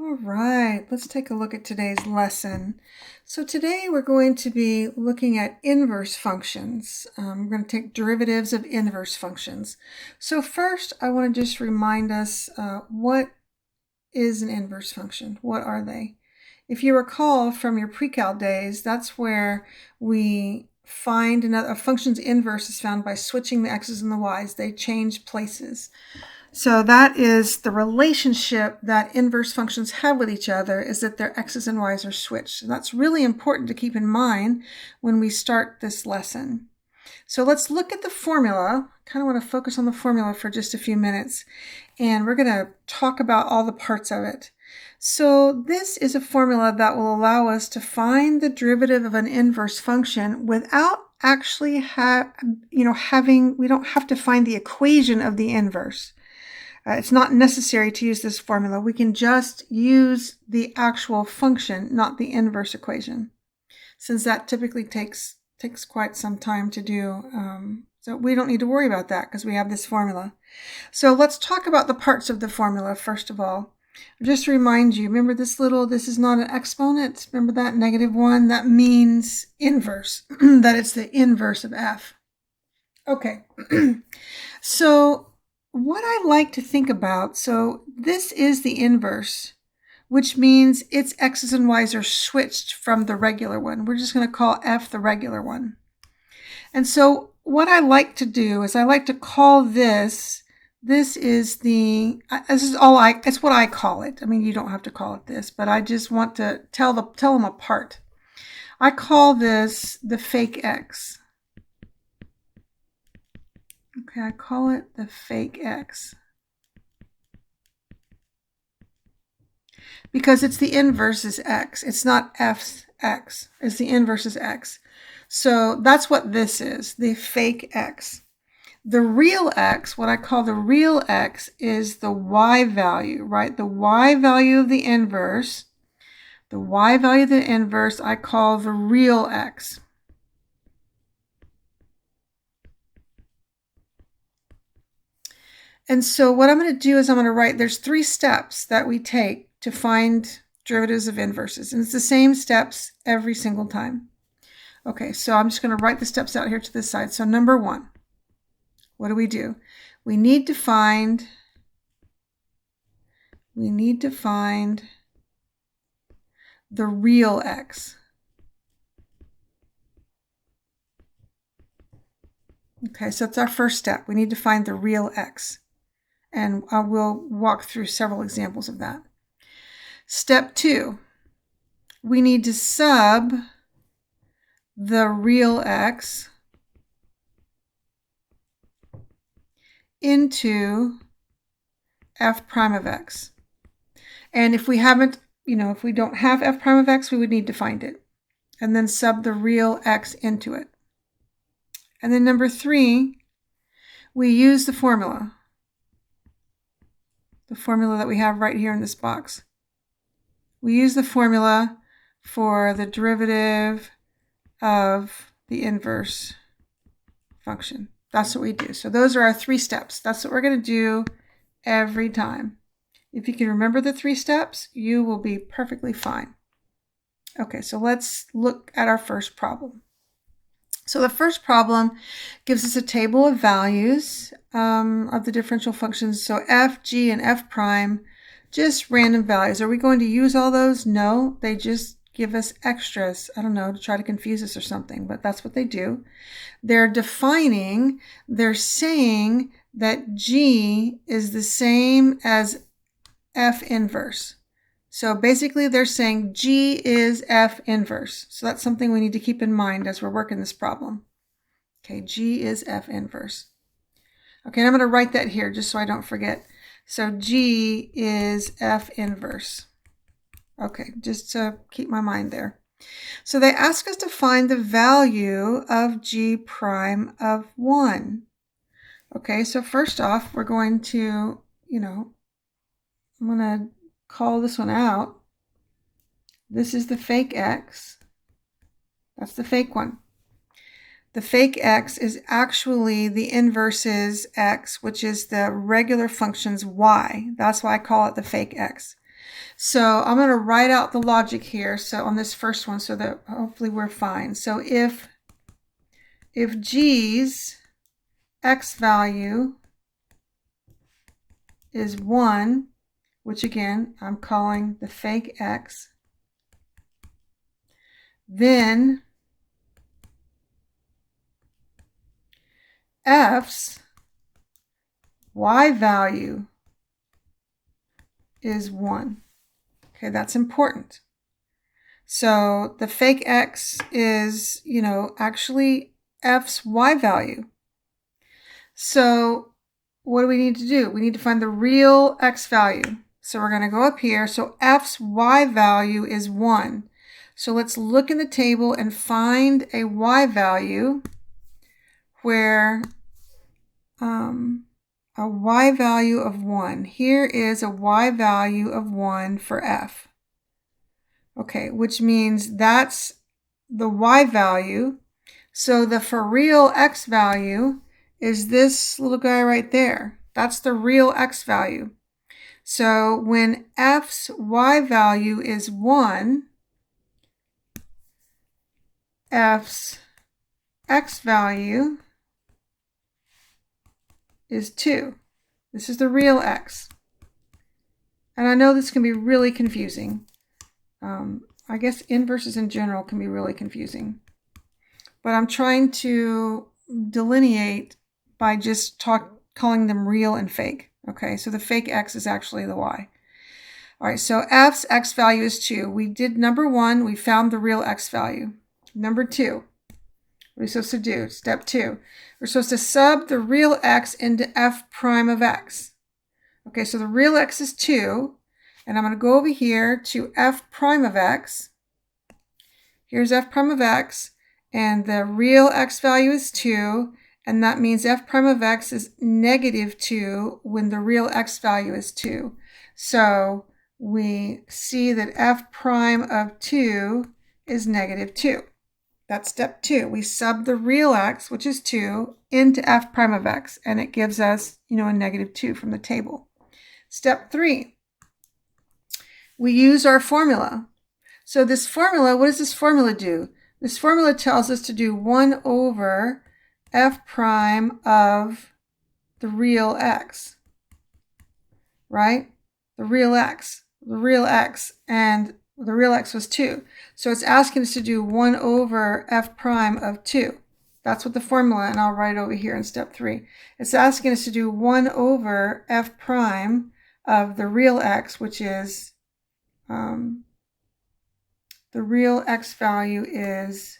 All right, let's take a look at today's lesson. So today we're going to be looking at inverse functions. We're going to take derivatives of inverse functions. So first, I want to just remind us what is an inverse function? What are they? If you recall from your pre-cal days, that's where we find a function's inverse is found by switching the x's and the y's. They change places. So that is the relationship that inverse functions have with each other, is that their x's and y's are switched. So that's really important to keep in mind when we start this lesson. So let's look at the formula. I kind of want to focus on the formula for just a few minutes, and we're going to talk about all the parts of it. So this is a formula that will allow us to find the derivative of an inverse function without actually we don't have to find the equation of the inverse. It's not necessary to use this formula. We can just use the actual function, not the inverse equation, since that typically takes quite some time to do. So we don't need to worry about that because we have this formula. So let's talk about the parts of the formula first of all. Just to remind you, remember this is not an exponent. Remember that, -1, that means inverse, that it's the inverse of f. Okay, so what I like to think about, so this is the inverse, which means its x's and y's are switched from the regular one. We're just going to call f the regular one. And so what I like to do is I like to call it's what I call it. I mean, you don't have to call it this, but I just want to tell them apart. I call this the fake x. Okay, I call it the fake x. Because it's the inverse is x. It's not f's x. It's the inverse is x. So that's what this is, the fake x. The real x, what I call the real x, is the y value, right? The y value of the inverse. The y value of the inverse I call the real x. And so what I'm going to do is I'm going to write, there's 3 steps that we take to find derivatives of inverses. And it's the same steps every single time. Okay, so I'm just going to write the steps out here to this side. So number 1, what do? We need to find the real x. Okay, so that's our first step. We need to find the real x. And we'll walk through several examples of that. Step 2, we need to sub the real x into f prime of x. And if we don't have f prime of x, we would need to find it. And then sub the real x into it. And then number 3, we use the formula that we have right here in this box. We use the formula for the derivative of the inverse function. That's what we do. So those are our 3 steps. That's what we're going to do every time. If you can remember the 3 steps, you will be perfectly fine. Okay, so let's look at our first problem. So the first problem gives us a table of values of the differential functions. So f, g, and f prime, just random values. Are we going to use all those? No, they just give us extras. I don't know, to try to confuse us or something, but that's what they do. They're saying that g is the same as f inverse. So basically they're saying g is f inverse. So that's something we need to keep in mind as we're working this problem. Okay, g is f inverse. Okay, and I'm going to write that here just so I don't forget. So g is f inverse. Okay, just to keep my mind there. So they ask us to find the value of g prime of 1. Okay, so first off, we're going to, I'm going to call this one out. This is the fake x. That's the fake one. The fake x is actually the inverse's x, which is the regular function's y. That's why I call it the fake x. So I'm going to write out the logic here. So on this first one, so that hopefully we're fine. So if G's x value is 1, which again, I'm calling the fake x, then F's y value is 1. Okay, that's important. So the fake x is, actually F's y value. So what do we need to do? We need to find the real x value. So we're going to go up here. So F's y value is 1. So let's look in the table and find a y value where a y value of 1. Here is a y value of 1 for F. Okay, which means that's the y value. So the for real x value is this little guy right there. That's the real x value. So when F's y value is 1, F's x value is 2. This is the real x. And I know this can be really confusing. I guess inverses in general can be really confusing. But I'm trying to delineate by just calling them real and fake. Okay, so the fake x is actually the y. All right, so F's x value is 2. We did number 1. We found the real x value. Number 2. What are we supposed to do? Step 2. We're supposed to sub the real x into f prime of x. Okay, so the real x is 2. And I'm going to go over here to f prime of x. Here's f prime of x. And the real x value is 2. And that means f prime of x is negative 2 when the real x value is 2. So we see that f prime of 2 is negative 2. That's step 2. We sub the real x, which is 2, into f prime of x. And it gives us, a negative 2 from the table. Step 3. We use our formula. So this formula, what does this formula do? This formula tells us to do 1 over f prime of the real x, right? The real x, and the real x was 2. So it's asking us to do 1 over f prime of 2. That's what the formula, and I'll write over here in step 3. It's asking us to do 1 over f prime of the real x, which is the real x value is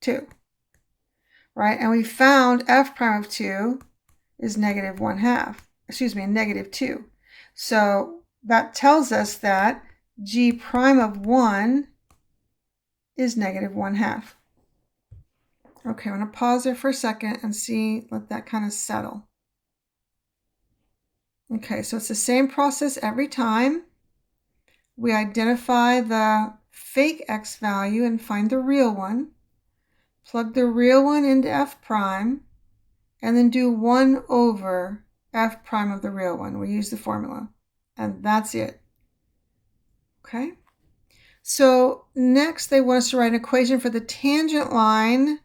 2, right? And we found f prime of 2 is negative 1/2, negative 2. So that tells us that g prime of 1 is negative 1/2. Okay, I'm going to pause there for a second and let that kind of settle. Okay, so it's the same process every time. We identify the fake x value and find the real one. Plug the real one into f prime, and then do 1 over f prime of the real one. We use the formula, and that's it. Okay? So next they want us to write an equation for the tangent line.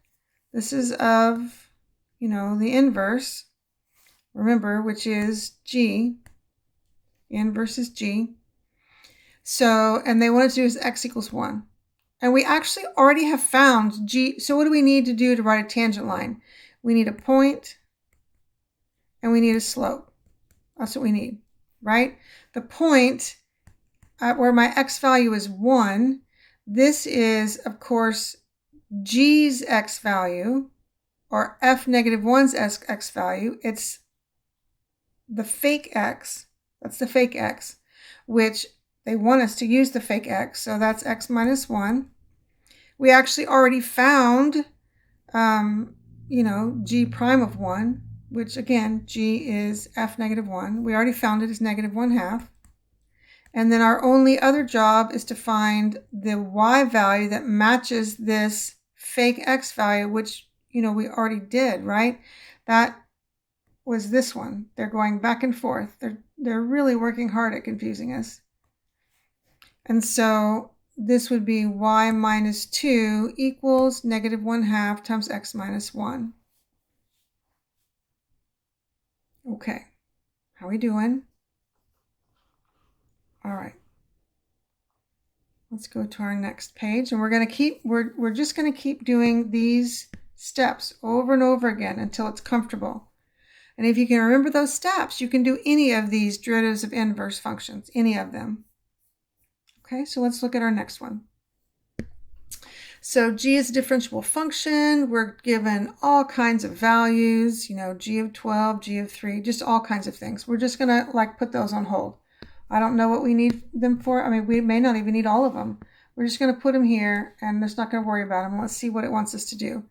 This is of, the inverse, remember, which is g. The inverse is g. So, and they want to do is x equals 1. And we actually already have found g. So what do we need to do to write a tangent line? We need a point and we need a slope. That's what we need, right? The point where my x value is 1, this is, of course, g's x value, or f negative 1's x value. It's the fake x. That's the fake x, which they want us to use the fake x, so that's x minus 1. We actually already found, g prime of 1, which again, g is f negative 1. We already found it as negative 1/2. And then our only other job is to find the y value that matches this fake x value, which, we already did, right? That was this one. They're going back and forth. They're really working hard at confusing us. And so this would be y minus 2 equals negative 1/2 times x minus 1. Okay, how are we doing? All right. Let's go to our next page, and we're just going to keep doing these steps over and over again until it's comfortable. And if you can remember those steps, you can do any of these derivatives of inverse functions, any of them. Okay, so let's look at our next one. So g is a differentiable function. We're given all kinds of values, g of 12, g of 3, just all kinds of things. We're just going to put those on hold. I don't know what we need them for. I mean, we may not even need all of them. We're just going to put them here and just not going to worry about them. Let's see what it wants us to do.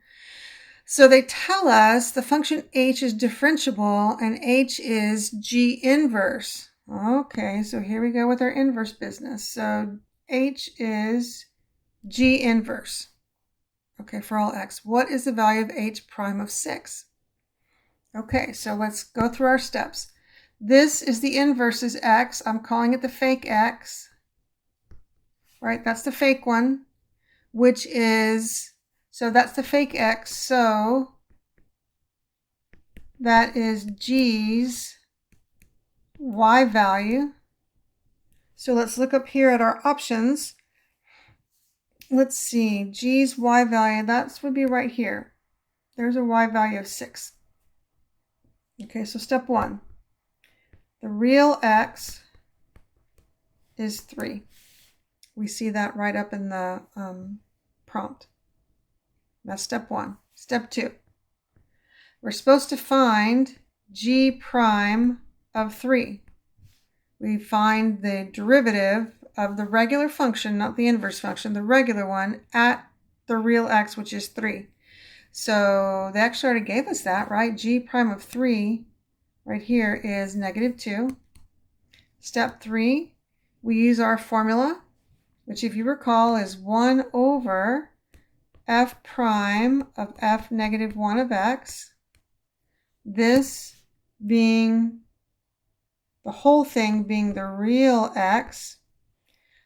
So they tell us the function h is differentiable and h is g inverse. Okay, so here we go with our inverse business. So h is g inverse. Okay, for all x. What is the value of h prime of 6? Okay, so let's go through our steps. This is the inverse is x. I'm calling it the fake x. Right, that's the fake one, which is, so that's the fake x. So that is g's y value. So let's look up here at our options. Let's see, g's y value, that would be right here. There's a y value of 6. Okay, so step 1. The real x is 3. We see that right up in the prompt. That's step 1. Step 2. We're supposed to find g prime of 3. We find the derivative of the regular function, not the inverse function, the regular one, at the real x, which is 3. So they actually already gave us that, right? G prime of 3 right here is negative 2. Step 3, we use our formula, which if you recall is 1 over f prime of f negative 1 of x. This being the whole thing being the real x.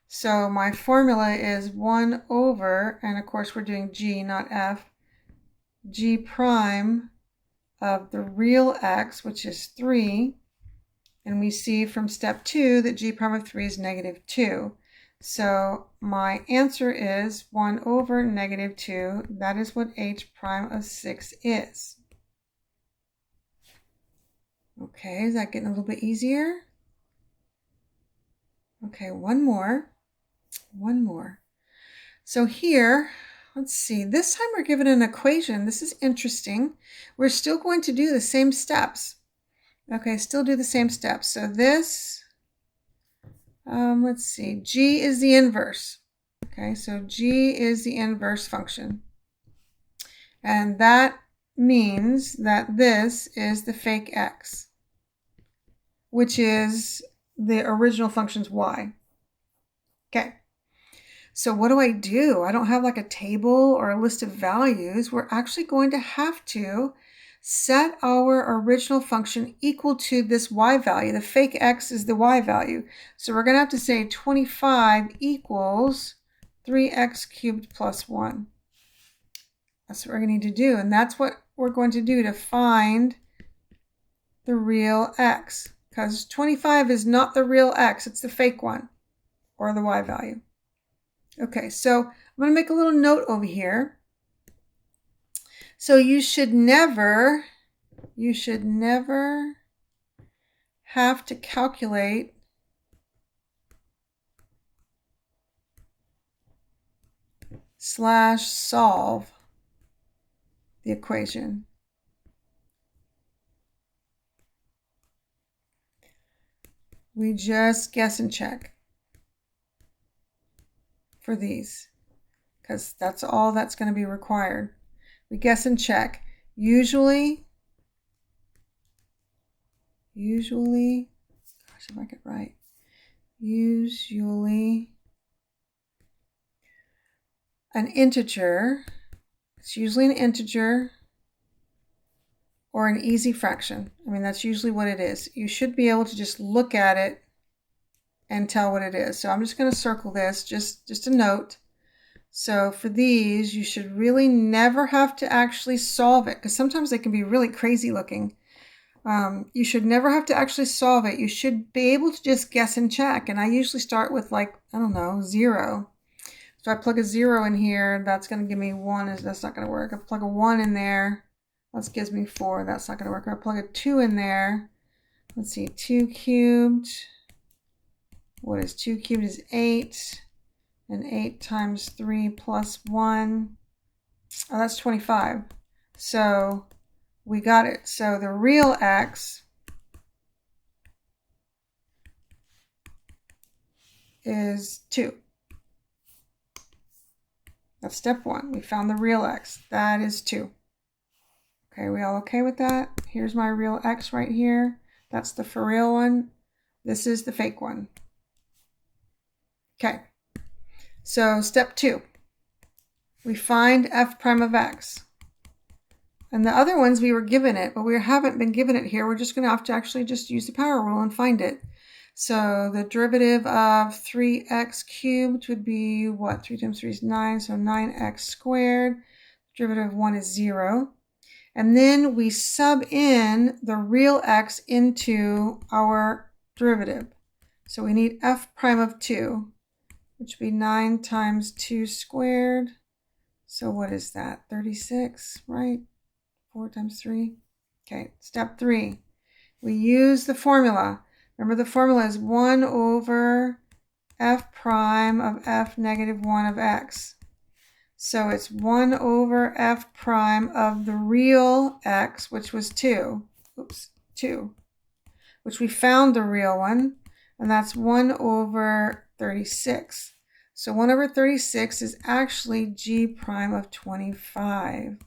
So my formula is 1 over, and of course we're doing g, not f, g prime of the real x, which is 3. And we see from step 2 that g prime of 3 is negative 2. So my answer is 1 over negative 2. That is what h prime of 6 is. Okay, is that getting a little bit easier? Okay, one more. So here, let's see, this time we're given an equation. This is interesting. We're still going to do the same steps. Okay, still do the same steps. So this, let's see, g is the inverse. Okay, so g is the inverse function. And that means that this is the fake x, which is the original function's y. Okay, so what do? I don't have like a table or a list of values. We're actually going to have to set our original function equal to this y value. The fake x is the y value. So we're going to have to say 25 equals 3x cubed plus 1. That's what we're going to need to do. And that's what we're going to do to find the real x. Because 25 is not the real x. It's the fake one, or the y value. Okay, so I'm going to make a little note over here. So you should never have to calculate / solve the equation. We just guess and check for these, because that's all that's going to be required. We guess and check. Usually, gosh, if I get right, usually an integer, it's usually an integer or an easy fraction. I mean, that's usually what it is. You should be able to just look at it and tell what it is. So I'm just going to circle this, just a note. So for these, you should really never have to actually solve it, because sometimes they can be really crazy looking. You should never have to actually solve it. You should be able to just guess and check. And I usually start with, like, I don't know, 0. So I plug a 0 in here, that's going to give me 1. That's not going to work. I plug a 1 in there, that gives me 4. That's not going to work. I plug a 2 in there. Let's see, 2 cubed. What is 2 cubed is 8. And 8 times 3 plus 1. Oh, that's 25. So we got it. So the real x is 2. That's step 1. We found the real x. That is 2. Okay, we all okay with that? Here's my real x right here. That's the for real one. This is the fake one. Okay. So step 2. We find f prime of x. And the other ones we were given it, but we haven't been given it here. We're just going to have to actually just use the power rule and find it. So the derivative of 3x cubed would be what? 3 times 3 is 9, so 9x squared. Derivative of 1 is 0. And then we sub in the real x into our derivative. So we need f prime of 2, which would be 9 times 2 squared. So what is that? 36, right? 4 times 3. Okay, step 3. We use the formula. Remember, the formula is 1 over f prime of f negative 1 of x. So it's 1 over f prime of the real x, which was 2. Oops, 2. Which we found the real one. And that's 1 over 36. So 1 over 36 is actually g prime of 25.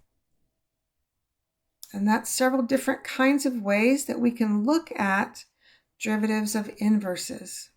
And that's several different kinds of ways that we can look at derivatives of inverses.